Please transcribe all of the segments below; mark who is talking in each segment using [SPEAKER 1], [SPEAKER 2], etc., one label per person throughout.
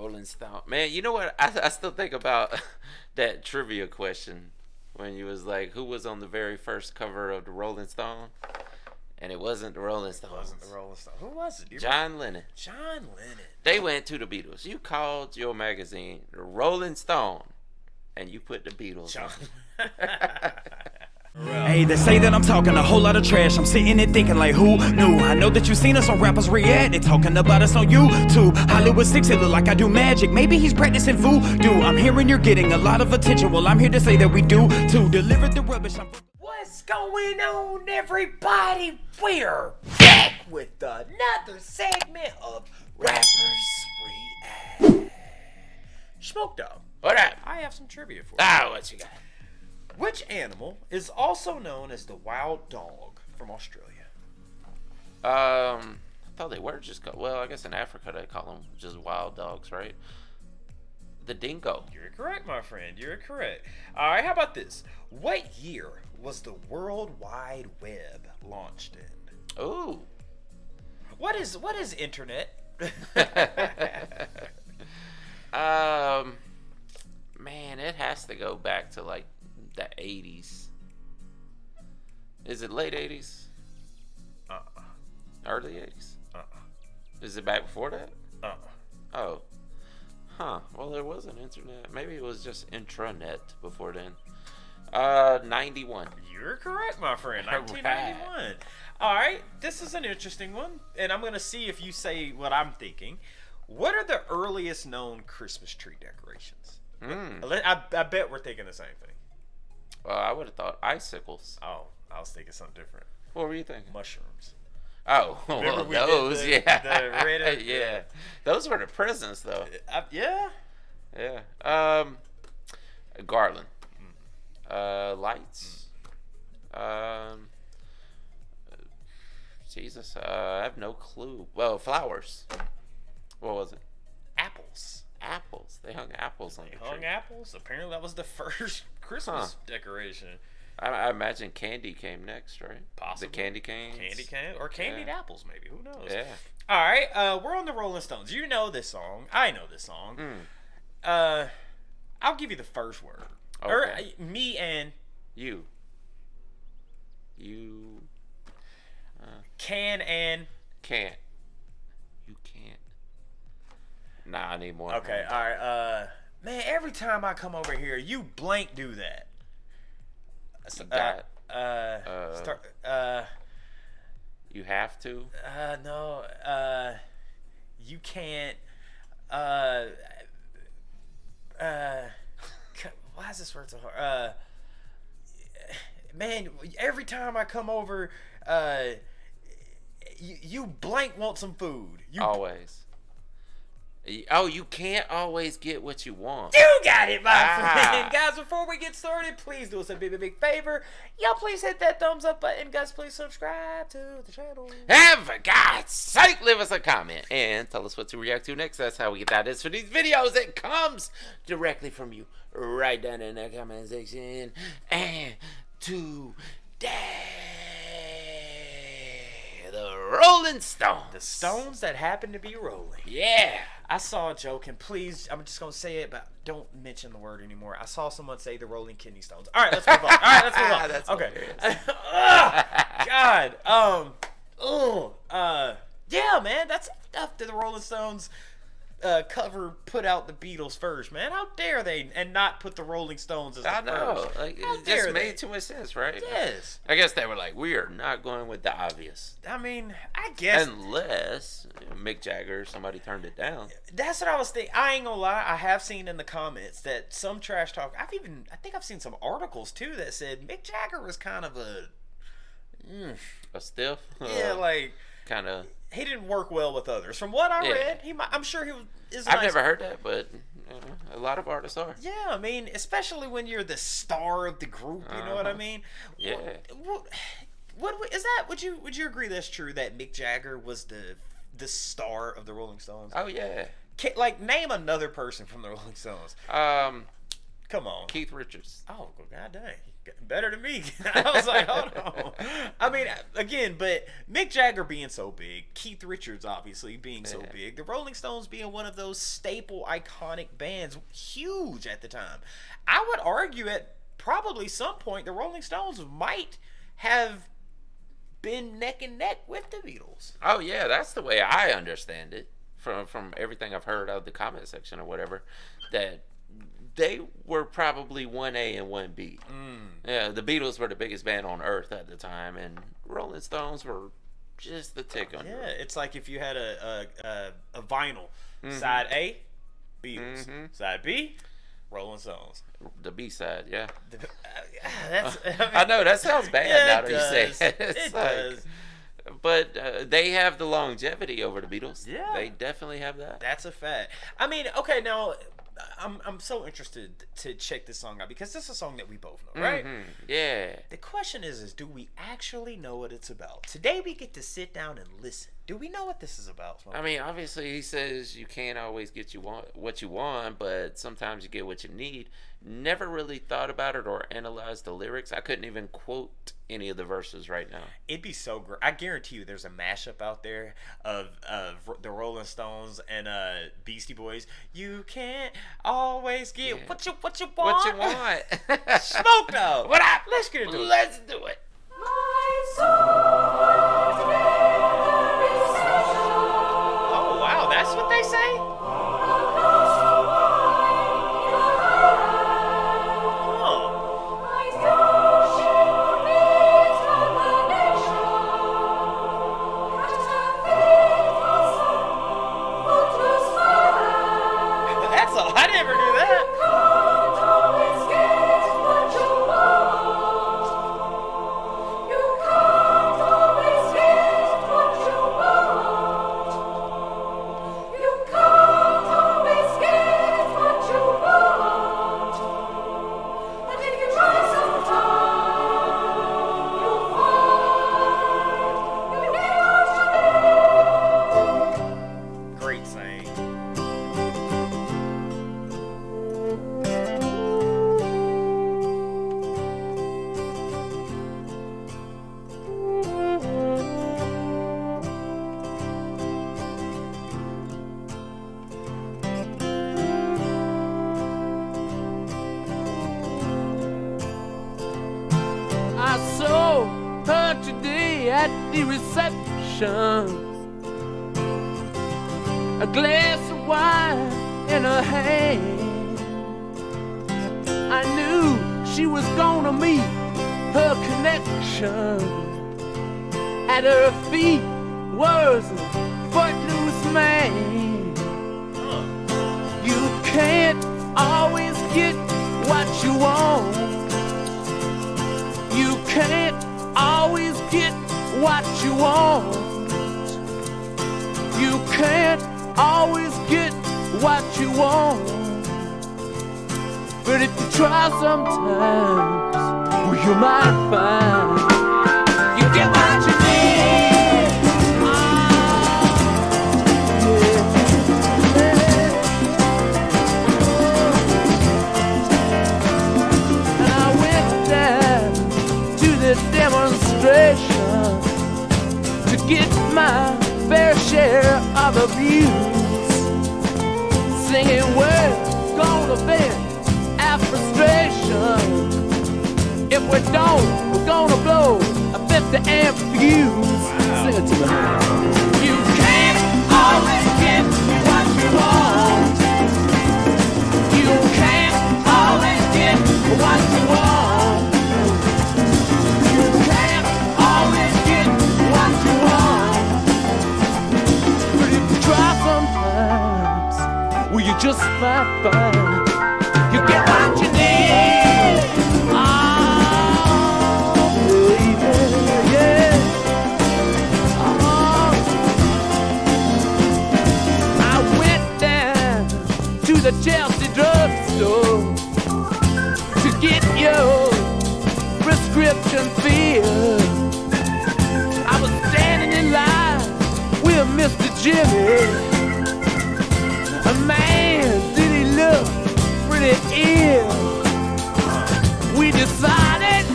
[SPEAKER 1] Rolling Stone. Man, you know what? I still think about that trivia question when you was like, who was on the very first cover of the Rolling Stone? And it wasn't the Rolling Stones.
[SPEAKER 2] It wasn't the Rolling Stones. Who was it?
[SPEAKER 1] John Lennon.
[SPEAKER 2] John Lennon.
[SPEAKER 1] They went to the Beatles. You called your magazine the Rolling Stone, and you put the Beatles
[SPEAKER 2] John.
[SPEAKER 1] on it.
[SPEAKER 3] Hey, they say that I'm talking a whole lot of trash. I'm sitting and thinking like, who knew? I know that you seen us on Rappers React. They talking about us on YouTube. Hollywood 6, it look like I do magic. Maybe he's practicing voodoo. I'm hearing you're getting a lot of attention. Well, I'm here to say that we do to deliver the rubbish.
[SPEAKER 2] What's going on, everybody? We're back with another segment of Rappers React. Smoke Dog.
[SPEAKER 1] What up?
[SPEAKER 2] I have some trivia for you.
[SPEAKER 1] What you got?
[SPEAKER 2] Which animal is also known as the wild dog from Australia?
[SPEAKER 1] I thought they were just called. Well, I guess in Africa they call them just wild dogs, right? The dingo.
[SPEAKER 2] You're correct, my friend. You're correct. All right, how about this? What year was the World Wide Web launched in?
[SPEAKER 1] Ooh.
[SPEAKER 2] What is internet?
[SPEAKER 1] Man, it has to go back to like the 80s. Is it late 80s? Early 80s? Is it back before that? Oh. Huh. Well, there was an internet. Maybe it was just intranet before then. 91.
[SPEAKER 2] You're correct, my friend. 1991. All right. This is an interesting one, and I'm going to see if you say what I'm thinking. What are the earliest known Christmas tree decorations? I bet we're thinking the same thing.
[SPEAKER 1] I would have thought icicles.
[SPEAKER 2] Oh, I was thinking something different.
[SPEAKER 1] What were you thinking?
[SPEAKER 2] Mushrooms.
[SPEAKER 1] Oh, well,
[SPEAKER 2] we
[SPEAKER 1] those,
[SPEAKER 2] did
[SPEAKER 1] yeah.
[SPEAKER 2] the red,
[SPEAKER 1] yeah. Those were the presents, though.
[SPEAKER 2] Yeah.
[SPEAKER 1] Yeah. Garland. Lights. Jesus, I have no clue. Well, flowers. What was it?
[SPEAKER 2] Apples.
[SPEAKER 1] Apples. They hung apples on the
[SPEAKER 2] Hung
[SPEAKER 1] tree.
[SPEAKER 2] apples? Apparently that was the first Christmas decoration.
[SPEAKER 1] I imagine candy came next, right?
[SPEAKER 2] Possibly.
[SPEAKER 1] The candy canes.
[SPEAKER 2] Candy cane? Or candied apples, maybe. Who knows?
[SPEAKER 1] Yeah.
[SPEAKER 2] All right. We're on the Rolling Stones. You know this song. I know this song. I'll give you the first word.
[SPEAKER 1] Okay.
[SPEAKER 2] Or me and...
[SPEAKER 1] You.
[SPEAKER 2] Can and...
[SPEAKER 1] Can't. You can't. Nah, I need more.
[SPEAKER 2] Okay, all right. Man, every time I come over here, you blank do that.
[SPEAKER 1] You have to.
[SPEAKER 2] No. You can't. Why is this word so hard? Man, every time I come over, you blank want some food. You
[SPEAKER 1] Always. Oh, you can't always get what you want.
[SPEAKER 2] You got it, my friend. Guys, before we get started, please do us a big favor. Y'all please hit that thumbs up button. Guys, please subscribe to the channel.
[SPEAKER 1] And for God's sake, leave us a comment and tell us what to react to next. That's how we get that is for these videos. It comes directly from you right down in the comment section. And today, the Rolling Stones.
[SPEAKER 2] The Stones that happen to be rolling.
[SPEAKER 1] Yeah.
[SPEAKER 2] I saw a joke, and please, I'm just going to say it, but don't mention the word anymore. I saw someone say the Rolling Kidney Stones. All right, let's move on.
[SPEAKER 1] That's
[SPEAKER 2] okay. God. Yeah, man, that's after the Rolling Stones cover put out the Beatles first, man. How dare they and not put the Rolling Stones as the
[SPEAKER 1] I know.
[SPEAKER 2] first?
[SPEAKER 1] Like,
[SPEAKER 2] How
[SPEAKER 1] it
[SPEAKER 2] dare
[SPEAKER 1] just
[SPEAKER 2] they?
[SPEAKER 1] made too much sense, right?
[SPEAKER 2] Yes.
[SPEAKER 1] I guess they were like, we are not going with the obvious.
[SPEAKER 2] I mean, I guess.
[SPEAKER 1] Unless Mick Jagger or somebody turned it down.
[SPEAKER 2] That's what I was thinking. I ain't gonna lie. I have seen in the comments that some trash talk. I think I've seen some articles too that said Mick Jagger was kind of a
[SPEAKER 1] stiff?
[SPEAKER 2] Yeah, like
[SPEAKER 1] kind of.
[SPEAKER 2] He didn't work well with others. From what I read, I'm sure he is.
[SPEAKER 1] I've never heard that, but a lot of artists are.
[SPEAKER 2] Yeah, I mean, especially when you're the star of the group. You know what I mean?
[SPEAKER 1] Yeah.
[SPEAKER 2] What is that? Would you agree that's true that Mick Jagger was the star of the Rolling Stones?
[SPEAKER 1] Oh yeah.
[SPEAKER 2] Like, name another person from the Rolling Stones.
[SPEAKER 1] Come
[SPEAKER 2] on.
[SPEAKER 1] Keith Richards.
[SPEAKER 2] Oh, god dang. better than me. I was like, hold on. I mean, again, but Mick Jagger being so big, Keith Richards obviously being so big, the Rolling Stones being one of those staple, iconic bands, huge at the time. I would argue at probably some point the Rolling Stones might have been neck and neck with the Beatles.
[SPEAKER 1] Oh yeah, that's the way I understand it from everything I've heard out of the comment section or whatever, that they were probably 1A and 1B. Yeah, the Beatles were the biggest band on earth at the time, and Rolling Stones were just the tick under.
[SPEAKER 2] Yeah, it's like if you had a vinyl, side A, Beatles, side B, Rolling Stones.
[SPEAKER 1] The B side, yeah.
[SPEAKER 2] That's.
[SPEAKER 1] I know that sounds bad now that you
[SPEAKER 2] does.
[SPEAKER 1] say it. It does. But they have the longevity over the Beatles.
[SPEAKER 2] Yeah,
[SPEAKER 1] they definitely have that.
[SPEAKER 2] That's a fact. I mean, okay, now I'm so interested to check this song out because this is a song that we both know, right?
[SPEAKER 1] Yeah.
[SPEAKER 2] The question is do we actually know what it's about? Today we get to sit down and listen. Do we know what this is about, Smokey?
[SPEAKER 1] I mean, obviously he says you can't always get what you want, but sometimes you get what you need. Never really thought about it or analyzed the lyrics. I couldn't even quote any of the verses right now.
[SPEAKER 2] It'd be so great. I guarantee you there's a mashup out there of the Rolling Stones and Beastie Boys. You can't always get what you want.
[SPEAKER 1] What you want.
[SPEAKER 2] Smoke though.
[SPEAKER 1] What up?
[SPEAKER 2] Let's get into it.
[SPEAKER 1] Let's do it.
[SPEAKER 2] Oh wow, that's what they say? I never knew that. Great saying.
[SPEAKER 4] I saw her today at the reception, a glass of wine in her hand. I knew she was gonna meet her connection. At her feet was a footloose man. You can't always get what you want. You can't always get what you want. You can't always get what you want. But if you try sometimes, well, you might find you get what you need. And I went down to the demonstration to get my fair share of abuse, singing we're gonna vent our frustration. If we don't, we're gonna blow a 50 amp fuse. Sing it to me. You can't always get what you want. You can't always get what you want. You can't always get what you want. But if you try sometimes, well, you just might find you get what you need. Oh, baby, yeah. Oh. I went down to the Chelsea drugstore to get your prescription filled. I was standing in line with Mr. Jimmy. Man, did he look pretty ill. We decided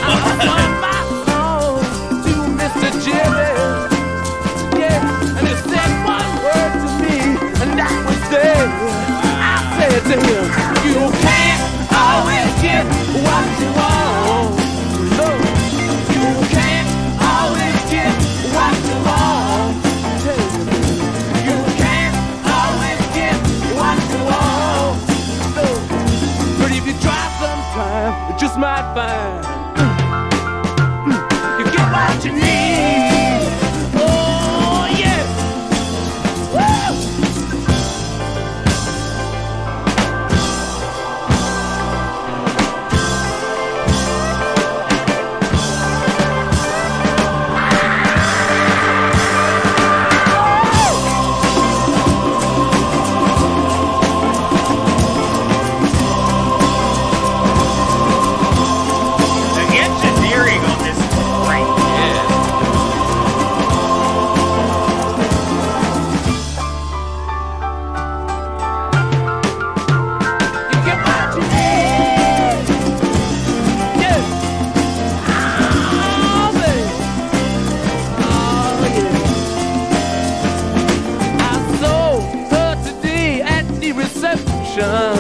[SPEAKER 4] sung my song to Mr. Jimmy. Yeah, and he said one word to me, and that was this. I said to him, you can't always get what you want. No, you can't always get what you want. You can't always get what you want. No, but if you try sometime, you just might find you get what you need. Oh yeah. Woo!
[SPEAKER 2] The engineering on this is great.
[SPEAKER 4] You get what you need. Yeah. Oh, baby. Oh, yeah. I saw her today at the reception.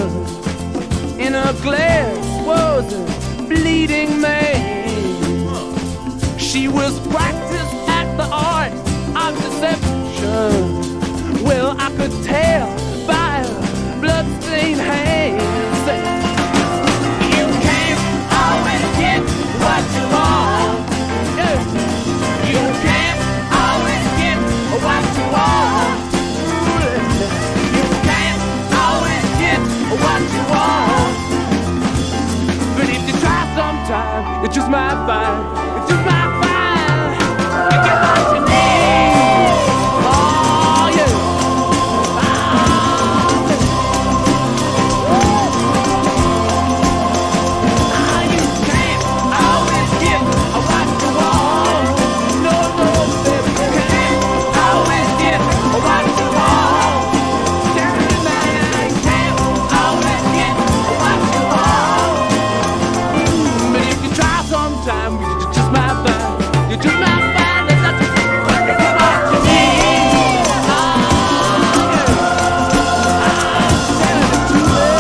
[SPEAKER 4] In her glass was a bleeding man. She was practiced at the art of deception. Well, I could tell by her bloodstained hands. You can't always get what you want. Yeah. You can't always get what you want. You can't always get what you want. But if you try sometime, you just might find, you just might find, you get what you need. Oh yeah. You can't always get what you want. No, no, baby, you can't always get what you want. Yeah, man, you can't always get what you want. But if you try sometime, you just might find, you just might find that that's what you need. Oh, yeah. I'm telling the truth.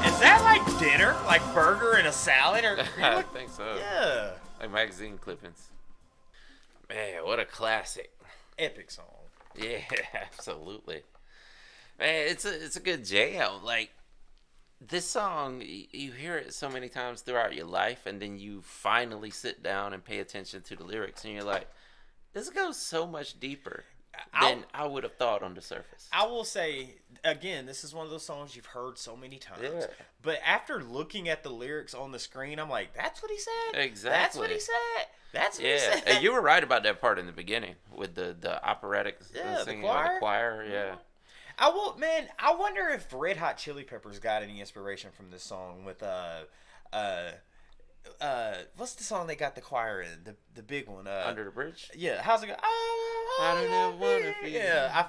[SPEAKER 2] Is that like dinner? Like burger and a salad? Or
[SPEAKER 1] I think so.
[SPEAKER 2] yeah.
[SPEAKER 1] Like magazine clippings. Man, what a classic.
[SPEAKER 2] Epic song.
[SPEAKER 1] Yeah, absolutely. Man, it's a good jam. Like this song, you hear it so many times throughout your life, and then you finally sit down and pay attention to the lyrics, and you're like, this goes so much deeper than I would have thought on the surface.
[SPEAKER 2] I will say, again, this is one of those songs you've heard so many times.
[SPEAKER 1] Yeah.
[SPEAKER 2] But after looking at the lyrics on the screen, I'm like, that's what he said?
[SPEAKER 1] Exactly.
[SPEAKER 2] That's what he said? That's what he
[SPEAKER 1] Yeah,
[SPEAKER 2] said?
[SPEAKER 1] and you were right about that part in the beginning with the operatic
[SPEAKER 2] Yeah, the
[SPEAKER 1] singing
[SPEAKER 2] choir.
[SPEAKER 1] or the choir. Yeah.
[SPEAKER 2] I wonder if Red Hot Chili Peppers got any inspiration from this song with what's the song they got the choir in? The big one.
[SPEAKER 1] Under the Bridge.
[SPEAKER 2] Yeah, how's it go?
[SPEAKER 1] I don't know what it feels.
[SPEAKER 2] Yeah,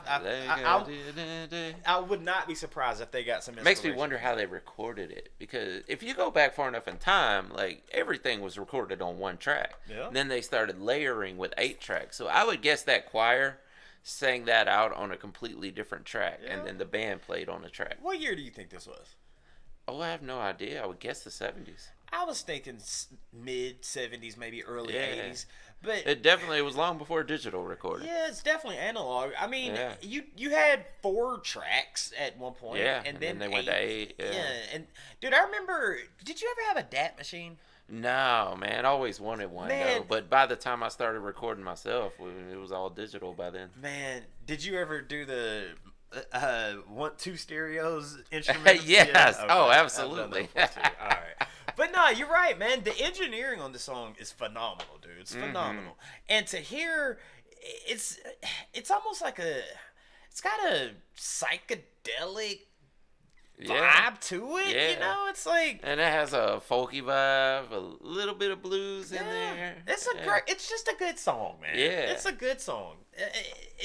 [SPEAKER 2] I would not be surprised if they got some inspiration.
[SPEAKER 1] Makes me wonder how they recorded it, because if you go back far enough in time, like everything was recorded on one track.
[SPEAKER 2] Yeah.
[SPEAKER 1] Then they started layering with 8 tracks. So I would guess that choir sang that out on a completely different track,
[SPEAKER 2] Yeah.
[SPEAKER 1] and then the band played on the track.
[SPEAKER 2] What year do you think this was?
[SPEAKER 1] Oh, I have no idea. I would guess the 70s.
[SPEAKER 2] I was thinking mid 70s, maybe early
[SPEAKER 1] Yeah.
[SPEAKER 2] 80s. But
[SPEAKER 1] It definitely was long before digital recording.
[SPEAKER 2] yeah, it's definitely analog. I mean,
[SPEAKER 1] Yeah.
[SPEAKER 2] you had 4 tracks at one point,
[SPEAKER 1] Yeah,
[SPEAKER 2] and then
[SPEAKER 1] they went to 8. Yeah.
[SPEAKER 2] and dude, I remember. Did you ever have a DAT machine?
[SPEAKER 1] No, man, I always wanted one
[SPEAKER 2] Man.
[SPEAKER 1] though. But by the time I started recording myself, it was all digital by then.
[SPEAKER 2] Man, did you ever do the 1-2 stereos instruments?
[SPEAKER 1] Yes.
[SPEAKER 2] Yeah, okay.
[SPEAKER 1] Oh,
[SPEAKER 2] I've done
[SPEAKER 1] absolutely.
[SPEAKER 2] that before, too. All right. But no, you're right, man. The engineering on the song is phenomenal, dude. It's phenomenal. And to hear, it's almost like it's got a psychedelic
[SPEAKER 1] Yeah.
[SPEAKER 2] vibe to it.
[SPEAKER 1] Yeah.
[SPEAKER 2] You know, it's like.
[SPEAKER 1] And it has a folky vibe, a little bit of blues in there.
[SPEAKER 2] It's a
[SPEAKER 1] Yeah.
[SPEAKER 2] great. It's just a good song, man.
[SPEAKER 1] Yeah.
[SPEAKER 2] It's a good song,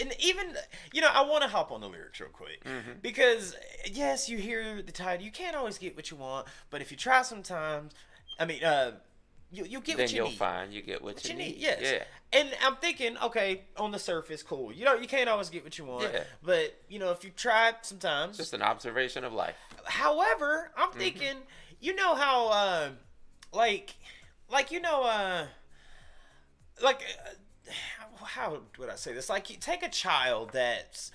[SPEAKER 2] and even I want to hop on the lyrics real quick because yes, you hear the title. You can't always get what you want, but if you try sometimes, I mean, you'll get
[SPEAKER 1] Then
[SPEAKER 2] what you
[SPEAKER 1] you'll
[SPEAKER 2] need.
[SPEAKER 1] find you get what you need.
[SPEAKER 2] Yes.
[SPEAKER 1] Yeah.
[SPEAKER 2] And I'm thinking, okay, on the surface, cool. You can't always get what you want,
[SPEAKER 1] Yeah.
[SPEAKER 2] but if you try sometimes.
[SPEAKER 1] Just an observation of life.
[SPEAKER 2] However, I'm thinking, how, how would I say this? Like, you take a child that's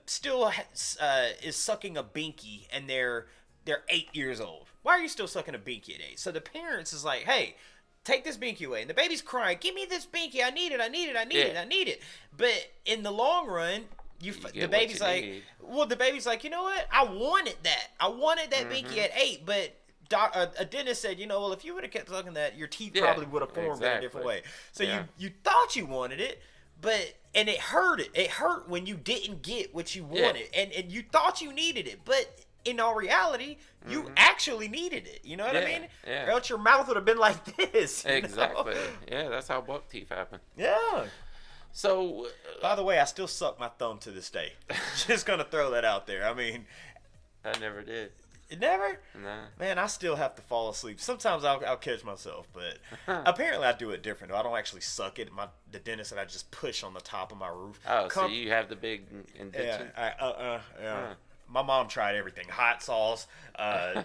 [SPEAKER 2] still is sucking a binky, and they're 8 years old. Why are you still sucking a binky at 8? So the parents is like, hey, take this binky away, and the baby's crying, give me this binky, I need it, I need it, I need it, I need it. But in the long run, the
[SPEAKER 1] get
[SPEAKER 2] baby's
[SPEAKER 1] what you
[SPEAKER 2] like,
[SPEAKER 1] need.
[SPEAKER 2] well, the baby's like, you know what? I wanted that binky at 8, but a dentist said, well, if you would have kept sucking that, your teeth probably would have formed in a different way. So you thought you wanted it, and it hurt. It hurt when you didn't get what you wanted, and you thought you needed it, but in all reality, you actually needed it. You know what I mean?
[SPEAKER 1] Yeah.
[SPEAKER 2] Or else your mouth would have been like this. you know?
[SPEAKER 1] Exactly. Yeah, that's how buck teeth happen.
[SPEAKER 2] Yeah.
[SPEAKER 1] So,
[SPEAKER 2] By the way, I still suck my thumb to this day. Just gonna throw that out there. I mean,
[SPEAKER 1] I never did.
[SPEAKER 2] never.
[SPEAKER 1] Nah.
[SPEAKER 2] Man, I still have to fall asleep. Sometimes I'll catch myself, but apparently I do it different. Though I don't actually suck it. The dentist said I just push on the top of my roof.
[SPEAKER 1] Oh, so you have the big indentation?
[SPEAKER 2] Yeah. My mom tried everything. Hot sauce. I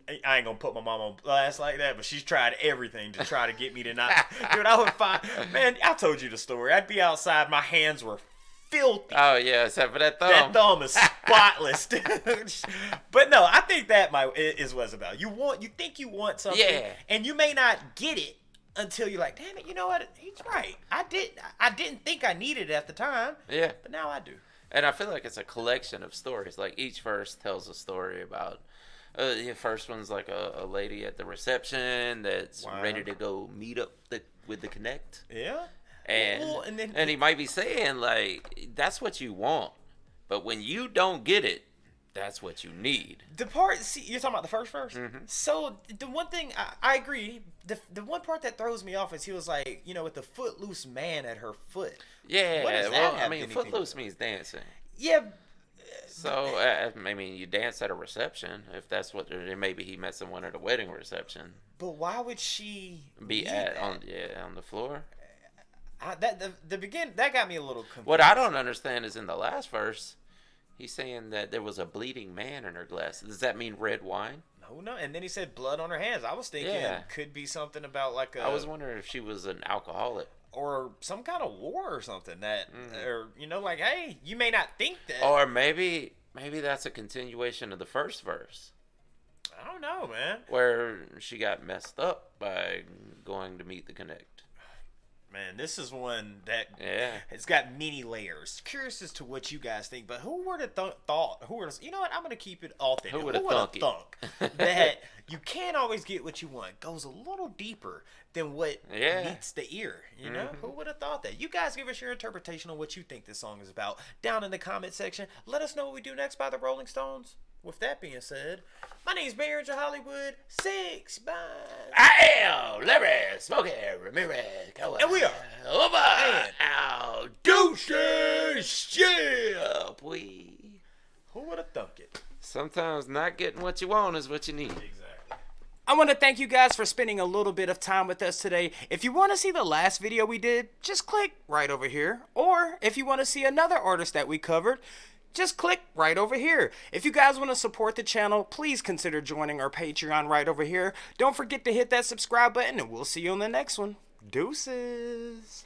[SPEAKER 2] ain't gonna put my mom on blast like that, but she's tried everything to try to get me to not. Dude, I would find. Man, I told you the story. I'd be outside. My hands were filthy.
[SPEAKER 1] Oh, yeah, except for that thumb.
[SPEAKER 2] That thumb is spotless. But no, I think that is what it's about. You think you want something, and you may not get it until you're like, damn it, you know what? He's right. I didn't think I needed it at the time.
[SPEAKER 1] Yeah.
[SPEAKER 2] But now I do.
[SPEAKER 1] And I feel like it's a collection of stories. Like, each verse tells a story about... the first one's like a lady at the reception that's ready to go meet up with the Connect.
[SPEAKER 2] Yeah.
[SPEAKER 1] And he might be saying, like, that's what you want. But when you don't get it, that's what you need.
[SPEAKER 2] The part, you're talking about the first verse? So, the one thing, I agree. The one part that throws me off is he was like, with the footloose man at her foot.
[SPEAKER 1] Yeah,
[SPEAKER 2] What does that
[SPEAKER 1] well,
[SPEAKER 2] have
[SPEAKER 1] I mean,
[SPEAKER 2] anything to
[SPEAKER 1] footloose
[SPEAKER 2] do?
[SPEAKER 1] means dancing.
[SPEAKER 2] Yeah.
[SPEAKER 1] So, I mean, you dance at a reception, if that's what, maybe he met someone at a wedding reception.
[SPEAKER 2] But why would she
[SPEAKER 1] Be
[SPEAKER 2] need
[SPEAKER 1] at,
[SPEAKER 2] that?
[SPEAKER 1] on the floor.
[SPEAKER 2] That got me a little confused.
[SPEAKER 1] What I don't understand is in the last verse, he's saying that there was a bleeding man in her glass. Does that mean red wine?
[SPEAKER 2] No. And then he said blood on her hands. I was thinking could be something about like
[SPEAKER 1] I was wondering if she was an alcoholic.
[SPEAKER 2] Or some kind of war or something that, or, like, hey, you may not think that.
[SPEAKER 1] Or maybe that's a continuation of the first verse.
[SPEAKER 2] I don't know, man.
[SPEAKER 1] Where she got messed up by going to meet the Connect.
[SPEAKER 2] Man, this is one that it's got many layers. Curious as to what you guys think, but who would have thought? You know what? I'm gonna keep it authentic.
[SPEAKER 1] Who would have
[SPEAKER 2] thunk
[SPEAKER 1] thunk
[SPEAKER 2] that you can't always get what you want? Goes a little deeper than what meets the ear. You know, who would have thought that? You guys give us your interpretation on what you think this song is about down in the comment section. Let us know what we do next by the Rolling Stones. With that being said, my name's Smokey and Hollywood. 6 by.
[SPEAKER 1] I am Larry Smokey Ramirez.
[SPEAKER 2] And we are
[SPEAKER 1] over our deuces. Yeah, boy.
[SPEAKER 2] Who would have thunk it?
[SPEAKER 1] Sometimes not getting what you want is what you need.
[SPEAKER 2] Exactly.
[SPEAKER 5] I want to thank you guys for spending a little bit of time with us today. If you want to see the last video we did, just click right over here. Or if you want to see another artist that we covered, just click right over here. If you guys want to support the channel, please consider joining our Patreon right over here. Don't forget to hit that subscribe button, and we'll see you on the next one. Deuces.